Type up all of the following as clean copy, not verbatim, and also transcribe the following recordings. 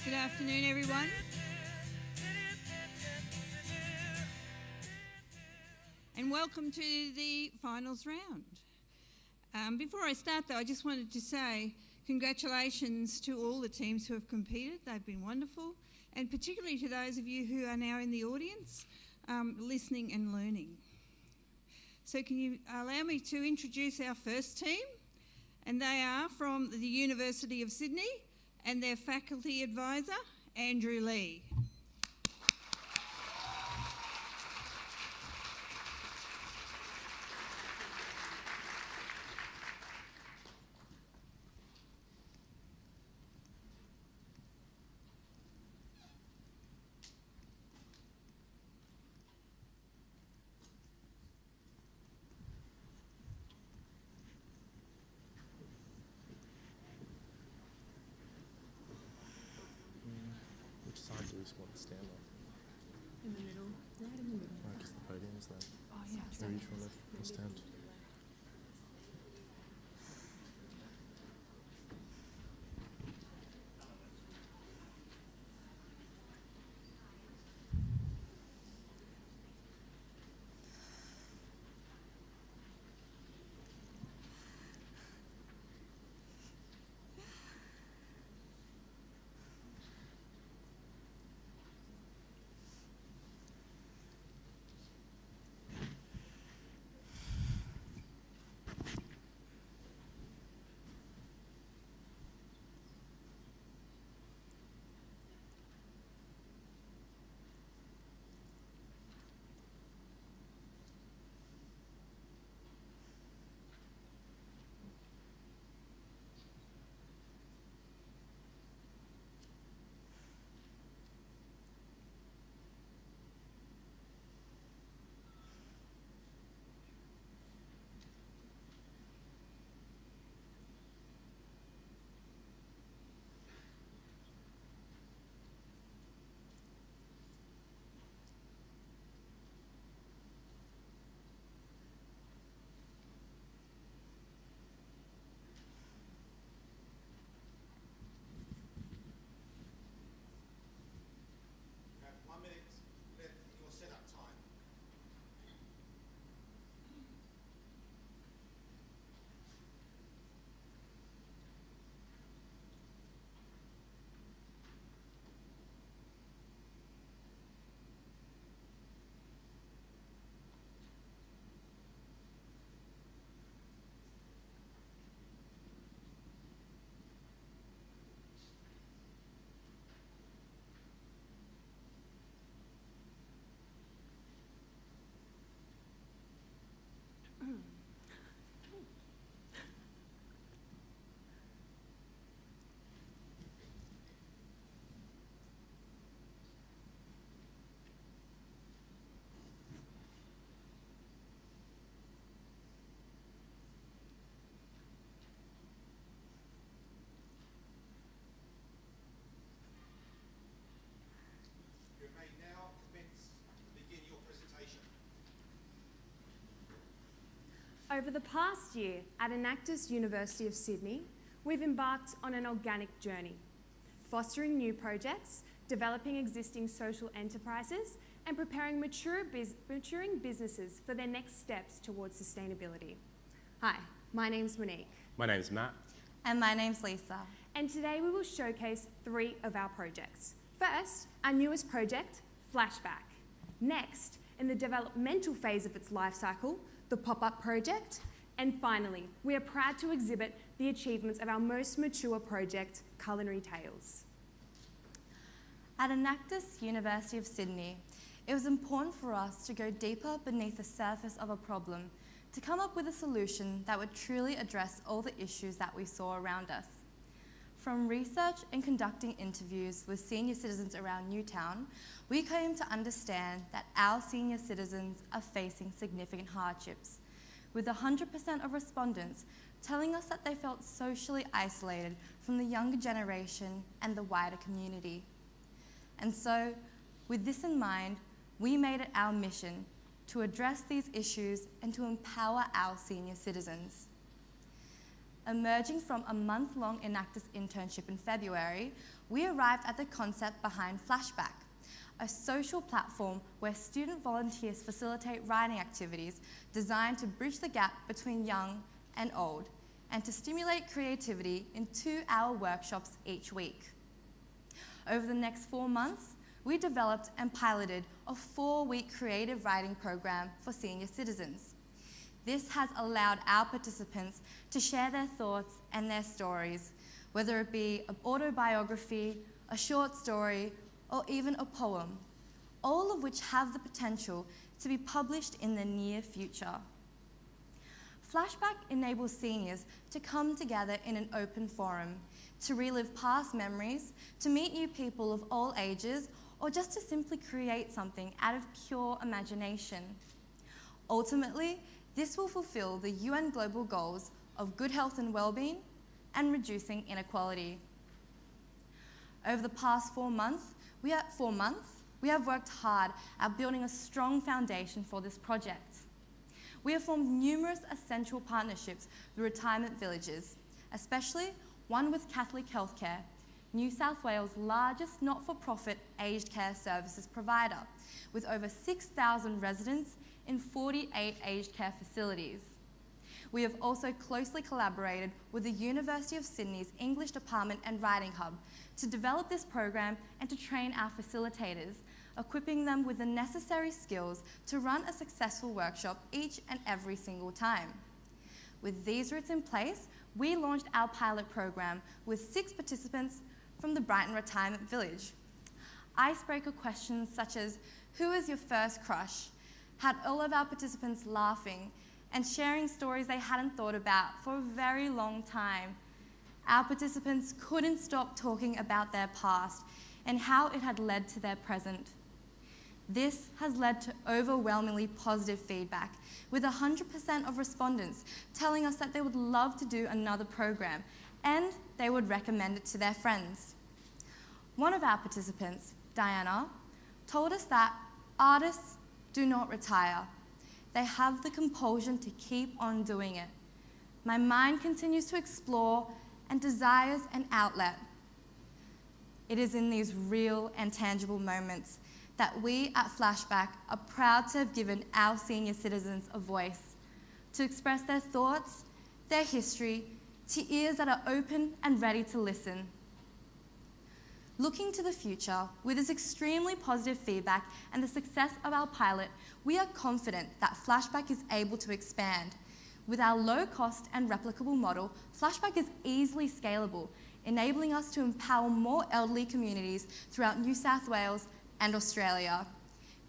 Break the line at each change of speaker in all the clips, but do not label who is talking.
Good afternoon, everyone. And welcome to the finals round. Before I start though, I just wanted to say congratulations to all the teams who have competed. They've been wonderful, and particularly to those of you who are now in the audience, listening and learning. So can you allow me to introduce our first team? And they are from the University of Sydney and their faculty advisor, Andrew Lee.
Which side do we want to stand on?
In the middle, right in the middle.
Right, because the podium is there.
Oh yeah.
Where each one will stand.
Over the past year at Anactus University of Sydney, we've embarked on an organic journey, fostering new projects, developing existing social enterprises, and preparing maturing businesses for their next steps towards sustainability. Hi, my name's Monique.
My name's Matt.
And my name's Lisa.
And today we will showcase 3 of our projects. First, our newest project, Flashback. Next, in the developmental phase of its life cycle, the pop-up project. And finally, we are proud to exhibit the achievements of our most mature project, Culinary Tales.
At Anactus University of Sydney, it was important for us to go deeper beneath the surface of a problem to come up with a solution that would truly address all the issues that we saw around us. From research and conducting interviews with senior citizens around Newtown, we came to understand that our senior citizens are facing significant hardships, with 100% of respondents telling us that they felt socially isolated from the younger generation and the wider community. And so, with this in mind, we made it our mission to address these issues and to empower our senior citizens. emerging from a month-long Enactus internship in February, we arrived at the concept behind Flashback, a social platform where student volunteers facilitate writing activities designed to bridge the gap between young and old, and to stimulate creativity in 2-hour workshops each week. Over the next 4 months, we developed and piloted a 4-week creative writing program for senior citizens. This has allowed our participants to share their thoughts and their stories, whether it be an autobiography, a short story, or even a poem, all of which have the potential to be published in the near future. Flashback enables seniors to come together in an open forum, to relive past memories, to meet new people of all ages, or just to simply create something out of pure imagination. Ultimately, this will fulfill the UN Global Goals of good health and well-being and reducing inequality. Over the past 4 months, we have worked hard at building a strong foundation for this project. We have formed numerous essential partnerships with retirement villages, especially one with Catholic Healthcare, New South Wales' largest not-for-profit aged care services provider, with over 6,000 residents in 48 aged care facilities. We have also closely collaborated with the University of Sydney's English Department and Writing Hub to develop this program and to train our facilitators, equipping them with the necessary skills to run a successful workshop each and every single time. With these roots in place, we launched our pilot program with 6 participants from the Brighton Retirement Village. Icebreaker questions such as, who is your first crush, had all of our participants laughing and sharing stories they hadn't thought about for a very long time. Our participants couldn't stop talking about their past and how it had led to their present. This has led to overwhelmingly positive feedback, with 100% of respondents telling us that they would love to do another program and they would recommend it to their friends. One of our participants, Diana, told us that artists do not retire. They have the compulsion to keep on doing it. My mind continues to explore and desires an outlet. It is in these real and tangible moments that we at Flashback are proud to have given our senior citizens a voice, to express their thoughts, their history, to ears that are open and ready to listen. Looking to the future, with this extremely positive feedback and the success of our pilot, we are confident that Flashback is able to expand. With our low-cost and replicable model, Flashback is easily scalable, enabling us to empower more elderly communities throughout New South Wales and Australia.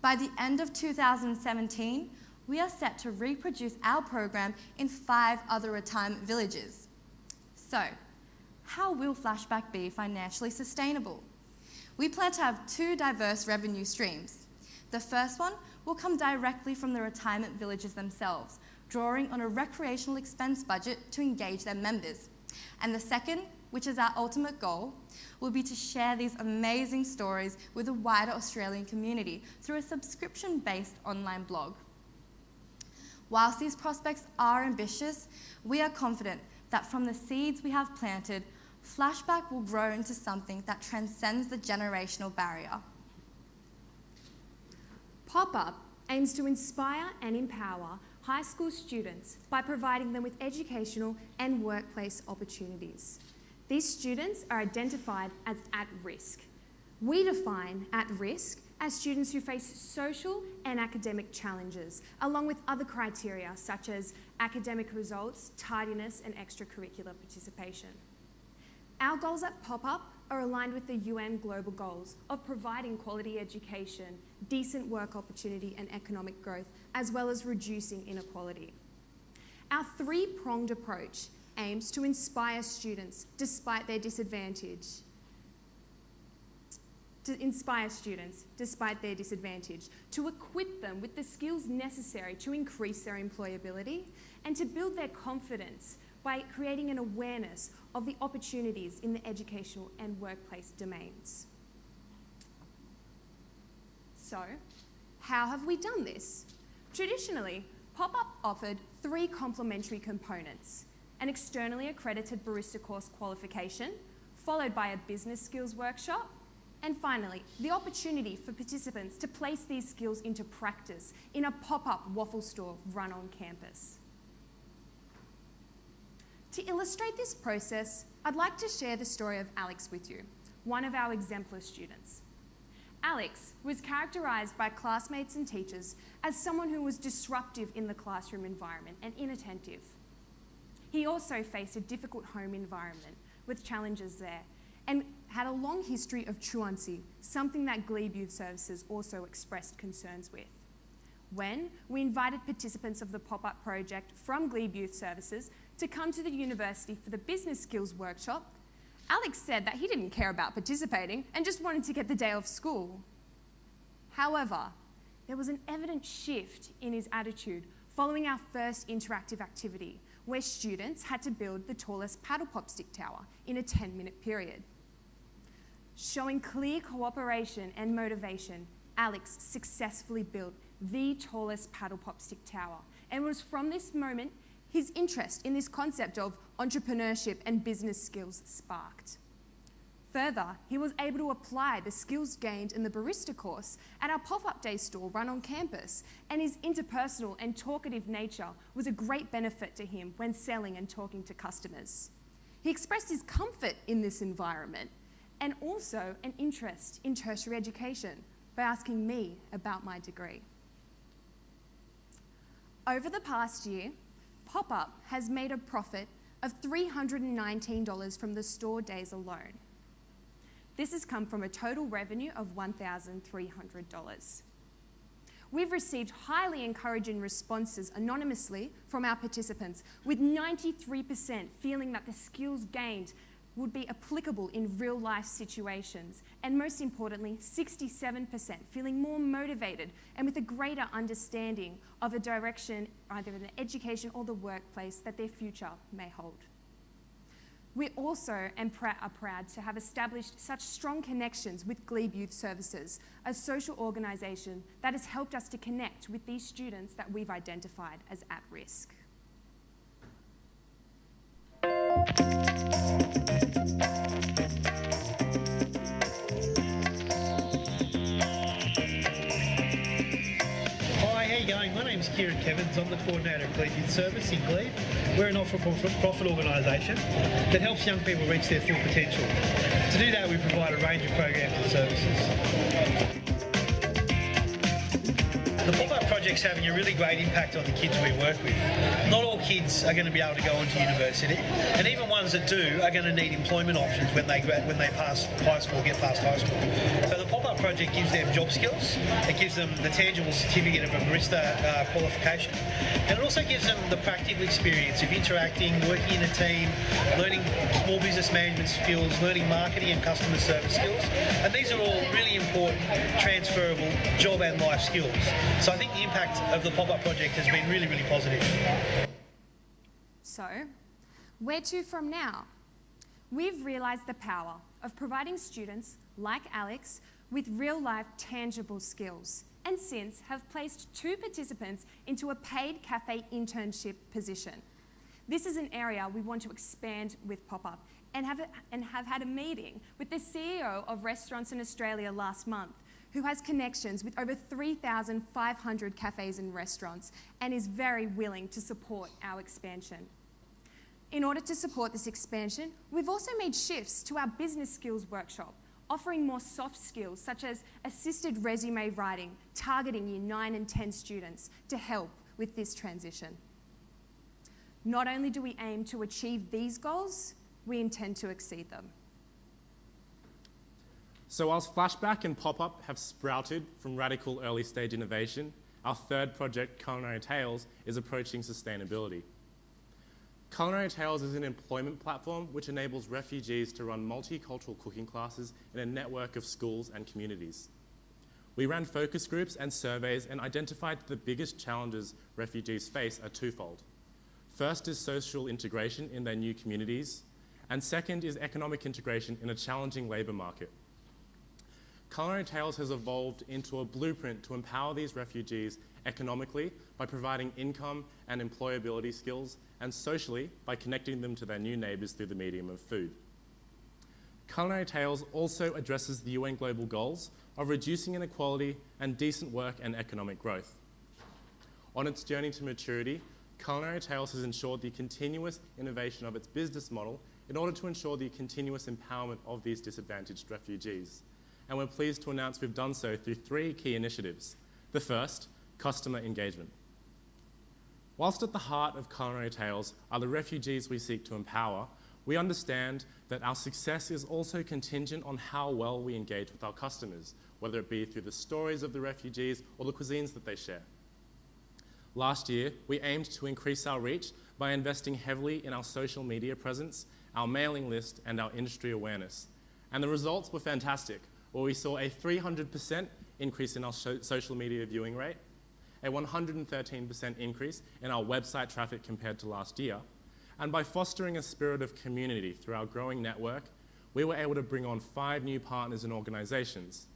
By the end of 2017, we are set to reproduce our program in 5 other retirement villages. So, how will Flashback be financially sustainable? We plan to have 2 diverse revenue streams. The first one will come directly from the retirement villages themselves, drawing on a recreational expense budget to engage their members. And the second, which is our ultimate goal, will be to share these amazing stories with a wider Australian community through a subscription-based online blog. Whilst these prospects are ambitious, we are confident that from the seeds we have planted, Flashback will grow into something that transcends the generational barrier.
Pop-Up aims to inspire and empower high school students by providing them with educational and workplace opportunities. These students are identified as at risk. We define at risk as students who face social and academic challenges, along with other criteria such as academic results, tardiness, and extracurricular participation. Our goals at Pop-Up are aligned with the UN Global Goals of providing quality education, decent work opportunity, and economic growth, as well as reducing inequality. Our 3-pronged approach aims to inspire students despite their disadvantage, to equip them with the skills necessary to increase their employability, and to build their confidence by creating an awareness of the opportunities in the educational and workplace domains. So, how have we done this? Traditionally, Pop-Up offered 3 complementary components: an externally accredited barista course qualification, followed by a business skills workshop, and finally, the opportunity for participants to place these skills into practice in a pop-up waffle store run on campus. To illustrate this process, I'd like to share the story of Alex with you, one of our exemplar students. Alex was characterised by classmates and teachers as someone who was disruptive in the classroom environment and inattentive. He also faced a difficult home environment with challenges there and had a long history of truancy, something that Glebe Youth Services also expressed concerns with. When we invited participants of the pop-up project from Glebe Youth Services to come to the university for the business skills workshop, Alex said that he didn't care about participating and just wanted to get the day off school. However, there was an evident shift in his attitude following our first interactive activity, where students had to build the tallest paddle pop stick tower in a 10-minute period. Showing clear cooperation and motivation, Alex successfully built the tallest paddle pop stick tower, and it was from this moment his interest in this concept of entrepreneurship and business skills sparked. Further, he was able to apply the skills gained in the barista course at our pop-up day store run on campus, and his interpersonal and talkative nature was a great benefit to him when selling and talking to customers. He expressed his comfort in this environment and also an interest in tertiary education by asking me about my degree. Over the past year, Pop-Up has made a profit of $319 from the store days alone. This has come from a total revenue of $1,300. We've received highly encouraging responses anonymously from our participants, with 93% feeling that the skills gained would be applicable in real-life situations, and most importantly, 67% feeling more motivated and with a greater understanding of a direction, either in the education or the workplace, that their future may hold. We also are proud to have established such strong connections with Glebe Youth Services, a social organisation that has helped us to connect with these students that we've identified as at risk.
My name's Kieran Kevins. I'm the coordinator of Glebe Youth Service in Glebe. We're a not-for-profit organisation that helps young people reach their full potential. To do that, we provide a range of programs and services. The pop-up project's having a really great impact on the kids we work with. Not all kids are going to be able to go on to university, and even ones that do are going to need employment options when they pass high school, get past high school. So the pop-up project gives them job skills, it gives them the tangible certificate of a barista qualification, and it also gives them the practical experience of interacting, working in a team, learning small business management skills, learning marketing and customer service skills, and these are all really important, transferable job and life skills. So I think the impact of the pop-up project has been really, really positive.
So, where to from now? We've realised the power of providing students like Alex with real-life tangible skills, and since have placed 2 participants into a paid cafe internship position. This is an area we want to expand with Pop-Up and have had a meeting with the CEO of Restaurants in Australia last month, who has connections with over 3,500 cafes and restaurants and is very willing to support our expansion. In order to support this expansion, we've also made shifts to our business skills workshop, offering more soft skills such as assisted resume writing, targeting year 9 and 10 students to help with this transition. Not only do we aim to achieve these goals, we intend to exceed them.
So whilst Flashback and Pop-Up have sprouted from radical early stage innovation, our third project, Culinary Tales, is approaching sustainability. Culinary Tales is an employment platform which enables refugees to run multicultural cooking classes in a network of schools and communities. We ran focus groups and surveys and identified that the biggest challenges refugees face are twofold. First is social integration in their new communities, and second is economic integration in a challenging labour market. Culinary Tales has evolved into a blueprint to empower these refugees economically by providing income and employability skills and socially by connecting them to their new neighbours through the medium of food. Culinary Tales also addresses the UN global goals of reducing inequality and decent work and economic growth. On its journey to maturity, Culinary Tales has ensured the continuous innovation of its business model in order to ensure the continuous empowerment of these disadvantaged refugees. And we're pleased to announce we've done so through 3 key initiatives. The first, customer engagement. Whilst at the heart of Culinary Tales are the refugees we seek to empower, we understand that our success is also contingent on how well we engage with our customers, whether it be through the stories of the refugees or the cuisines that they share. Last year, we aimed to increase our reach by investing heavily in our social media presence, our mailing list, and our industry awareness. And the results were fantastic, where we saw a 300% increase in our social media viewing rate, a 113% increase in our website traffic compared to last year, and by fostering a spirit of community through our growing network, we were able to bring on 5 new partners and organisations.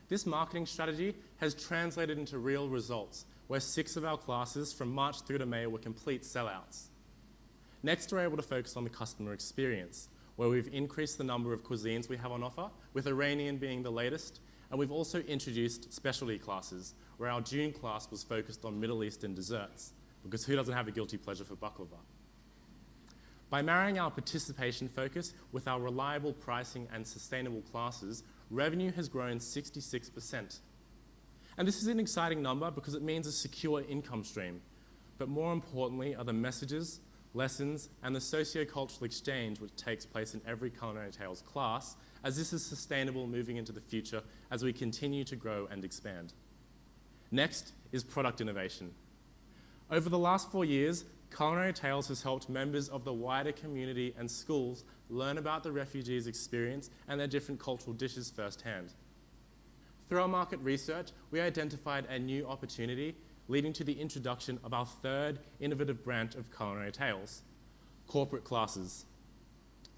This marketing strategy has translated into real results, where 6 of our classes from March through to May were complete sellouts. Next, we're able to focus on the customer experience, where we've increased the number of cuisines we have on offer, with Iranian being the latest, and we've also introduced specialty classes, where our June class was focused on Middle Eastern desserts, because who doesn't have a guilty pleasure for baklava? By marrying our participation focus with our reliable pricing and sustainable classes, revenue has grown 66%. And this is an exciting number because it means a secure income stream. But more importantly are the messages, lessons, and the socio-cultural exchange which takes place in every Culinary Tales class, as this is sustainable moving into the future as we continue to grow and expand. Next is product innovation. Over the last 4 years, Culinary Tales has helped members of the wider community and schools learn about the refugees' experience and their different cultural dishes firsthand. Through our market research, we identified a new opportunity leading to the introduction of our 3rd innovative branch of Culinary Tales, corporate classes.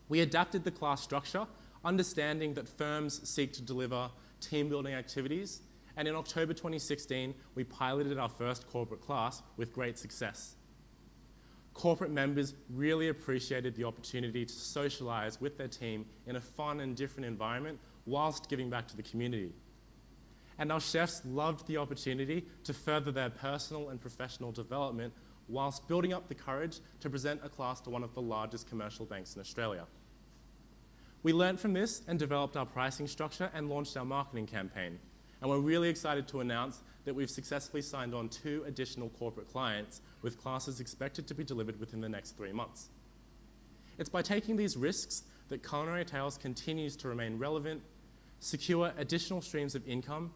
We adapted the class structure, understanding that firms seek to deliver team-building activities, and in October 2016, we piloted our first corporate class with great success. Corporate members really appreciated the opportunity to socialise with their team in a fun and different environment whilst giving back to the community. And our chefs loved the opportunity to further their personal and professional development whilst building up the courage to present a class to one of the largest commercial banks in Australia. We learned from this and developed our pricing structure and launched our marketing campaign. And we're really excited to announce that we've successfully signed on 2 additional corporate clients with classes expected to be delivered within the next 3 months. It's by taking these risks that Culinary Tales continues to remain relevant, secure additional streams of income,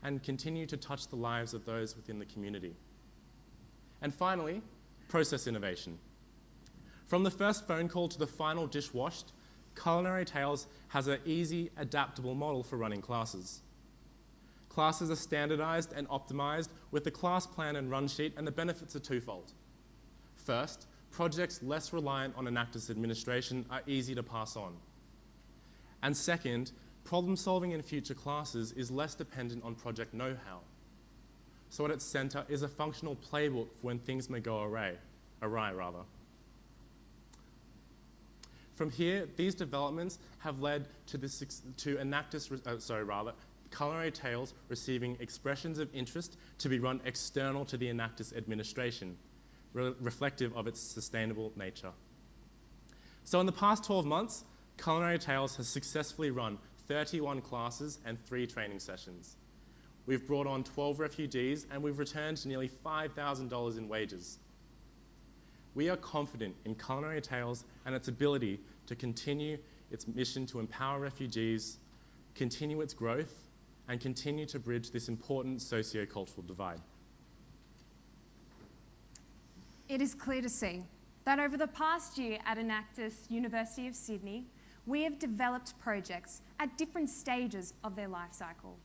and continue to touch the lives of those within the community. And finally, process innovation. From the first phone call to the final dish washed, Culinary Tales has an easy, adaptable model for running classes. Classes are standardised and optimised with the class plan and run sheet, and the benefits are twofold. First, projects less reliant on Enactus administration are easy to pass on. And second, problem solving in future classes is less dependent on project know-how. So at its centre is a functional playbook for when things may go awry. From here, these developments have led to Culinary Tales receiving expressions of interest to be run external to the Enactus administration, reflective of its sustainable nature. So in the past 12 months, Culinary Tales has successfully run 31 classes and 3 training sessions. We've brought on 12 refugees and we've returned nearly $5,000 in wages. We are confident in Culinary Tales and its ability to continue its mission to empower refugees, continue its growth, and continue to bridge this important socio-cultural divide.
It is clear to see that over the past year at Enactus University of Sydney, we have developed projects at different stages of their life cycle.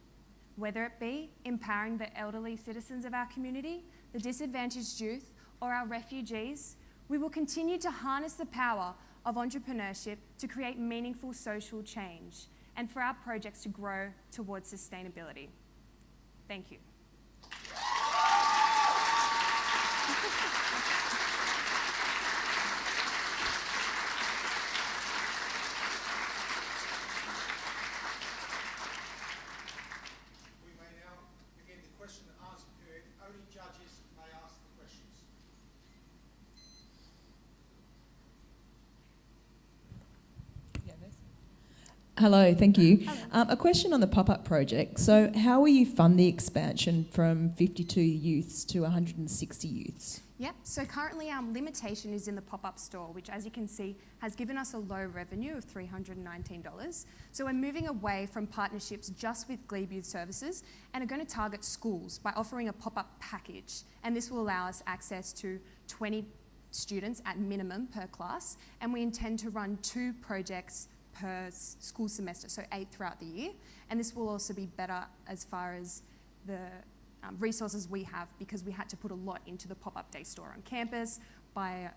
Whether it be empowering the elderly citizens of our community, the disadvantaged youth, or our refugees, we will continue to harness the power of entrepreneurship to create meaningful social change and for our projects to grow towards sustainability. Thank you.
Hello, thank you. A question on the pop-up project. So how will you fund the expansion from 52 youths to 160 youths?
Yep, so currently our limitation is in the pop-up store, which as you can see has given us a low revenue of $319. So we're moving away from partnerships just with Glebe Youth Services and are going to target schools by offering a pop-up package. And this will allow us access to 20 students at minimum per class, and we intend to run 2 projects per school semester, so 8 throughout the year. And this will also be better as far as the resources we have, because we had to put a lot into the pop-up day store on campus by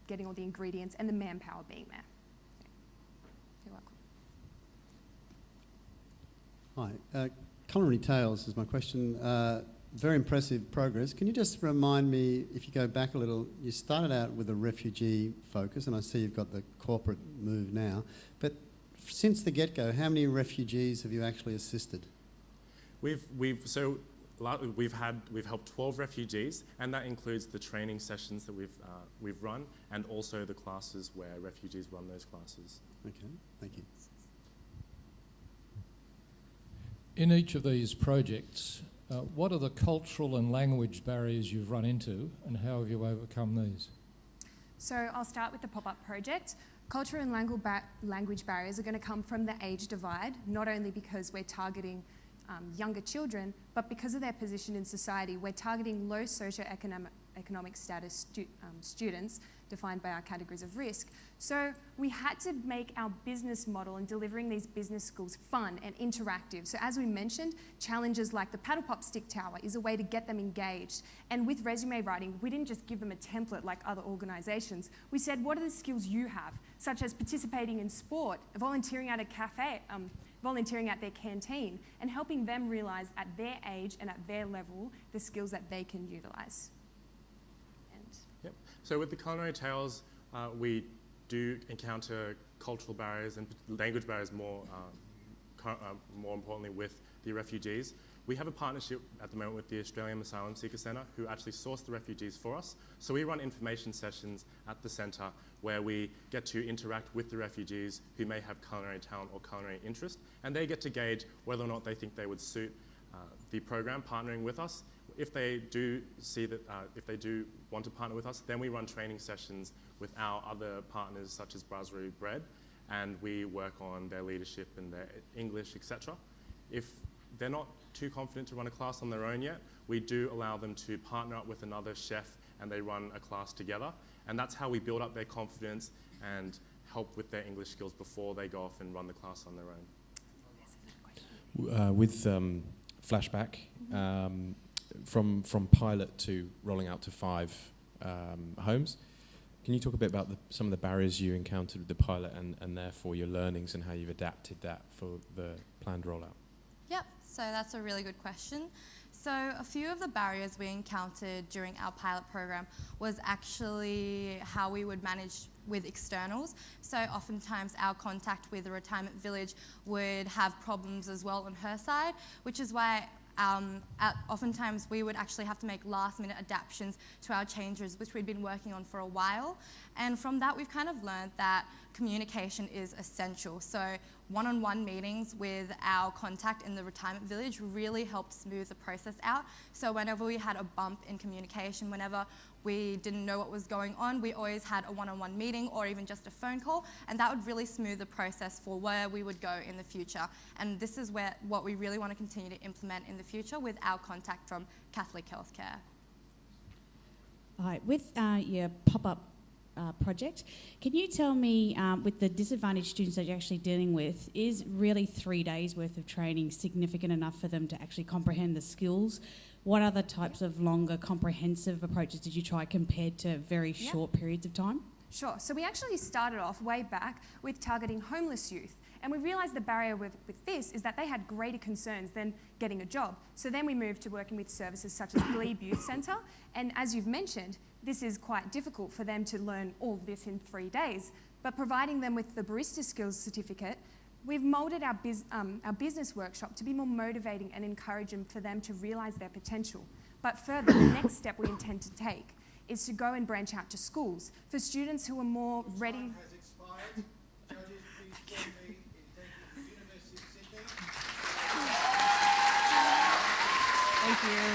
getting all the ingredients and the manpower being there. You're welcome.
Hi, Culinary Tales is my question. Very impressive progress. Can you just remind me, if you go back a little, you started out with a refugee focus, and I see you've got the corporate move now, but since the get-go, how many refugees have you actually assisted?
We've helped 12 refugees, and that includes the training sessions that we've run, and also the classes where refugees run those classes.
Okay, thank you.
In each of these projects, what are the cultural and language barriers you've run into, and how have you overcome these?
So I'll start with the pop-up project. Cultural and language barriers are going to come from the age divide, not only because we're targeting younger children, but because of their position in society. We're targeting low socioeconomic status students, defined by our categories of risk. So we had to make our business model in delivering these business schools fun and interactive. So as we mentioned, challenges like the paddle pop stick tower is a way to get them engaged. And with resume writing, we didn't just give them a template like other organisations. We said, what are the skills you have, such as participating in sport, volunteering at a cafe, volunteering at their canteen, and helping them realise at their age and at their level the skills that they can utilise.
Yep. So with the Culinary Tales, we do encounter cultural barriers and language barriers more importantly with the refugees. We have a partnership at the moment with the Australian Asylum Seeker Centre, who actually source the refugees for us. So we run information sessions at the centre where we get to interact with the refugees who may have culinary talent or culinary interest, and they get to gauge whether or not they think they would suit the program partnering with us. If they do see that, if they do want to partner with us, then we run training sessions with our other partners such as Brasserie Bread, and we work on their leadership and their English, etc. If they're not too confident to run a class on their own yet, we do allow them to partner up with another chef and they run a class together. And that's how we build up their confidence and help with their English skills before they go off and run the class on their own.
With Flashback, from pilot to rolling out to 5 homes, can you talk a bit about some of the barriers you encountered with the pilot and therefore your learnings and how you've adapted that for the planned rollout?
Yep, so that's a really good question. So a few of the barriers we encountered during our pilot program was actually how we would manage with externals. So oftentimes our contact with the retirement village would have problems as well on her side, which is why oftentimes we would actually have to make last-minute adaptations to our changes, which we'd been working on for a while. And from that, we've kind of learned that communication is essential. So one-on-one meetings with our contact in the retirement village really helped smooth the process out. So whenever we had a bump in communication, whenever we didn't know what was going on, we always had a one-on-one meeting or even just a phone call, and that would really smooth the process for where we would go in the future. And this is what we really want to continue to implement in the future with our contact from Catholic Healthcare.
Hi, with your pop-up project, can you tell me, with the disadvantaged students that you're actually dealing with, is really 3 days worth of training significant enough for them to actually comprehend the skills? What other types of longer comprehensive approaches did you try compared to very short periods of time?
Sure. So we actually started off way back with targeting homeless youth. And we realised the barrier with this is that they had greater concerns than getting a job. So then we moved to working with services such as Glebe Youth Centre. And as you've mentioned, this is quite difficult for them to learn all of this in 3 days. But providing them with the barista skills certificate, we've moulded our business workshop to be more motivating and encouraging for them to realise their potential. But further, the next step we intend to take is to go and branch out to schools for students who are more ready.
Has expired. Judges, please join me in
you.